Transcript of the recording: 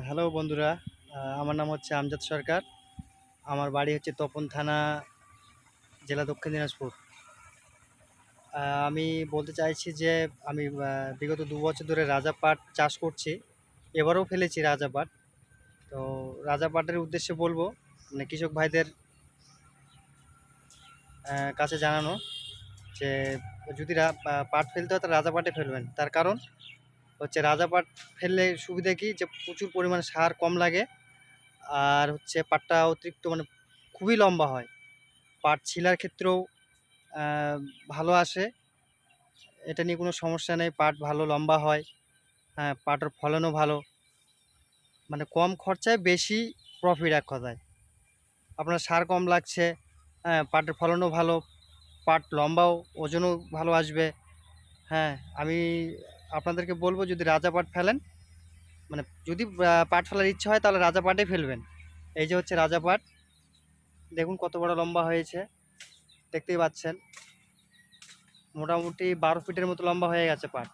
Hello বন্ধুরা। আমার নাম হচ্ছে আমজাদ সরকার। আমার বাড়ি হচ্ছে তপন থানা, জেলা দক্ষিণ দিনাজপুর। আমি বলতে চাইছি যে আমি বিগত ২ বছর ধরে রাজা পাট চাষ করছি। এবারেও ফেলেছি রাজা পাট। তো রাজা পাটের উদ্দেশ্যে বলবো মানে কৃষক ভাইদের কাছে জানানো যে যদি পাট ফেলতে হয় তাহলে রাজা পাটে ফেলবেন। তার কারণ হচ্ছে রাজা পাট ফেললে সুবিধা কি, যে প্রচুর পরিমাণে সার কম লাগে, আর হচ্ছে পাটটা অতিরিক্ত মানে খুবই লম্বা হয়। পাট ছিলার ক্ষেত্রেও ভালো আসে, এটা নিয়ে কোনো সমস্যা নেই। পাট ভালো লম্বা হয়। হ্যাঁ, পাটের ফলনও ভালো, মানে কম খরচায় বেশি প্রফিট এক কথায়। আপনার সার কম লাগছে, হ্যাঁ, পাটের ফলনও ভালো, পাট লম্বাও, ওজনও ভালো আসবে। হ্যাঁ, আমি আপনাদেরকে বলবো যদি রাজা পাট ফেলেন, মানে যদি পাট ফেলার ইচ্ছা হয় তাহলে রাজা পাটে ফেলবেন। এই যে হচ্ছে রাজা পাট, দেখুন কত বড় লম্বা হয়েছে, দেখতেই পাচ্ছেন। মোটামুটি ১২ ফিটের মতো লম্বা হয়ে গেছে পাট।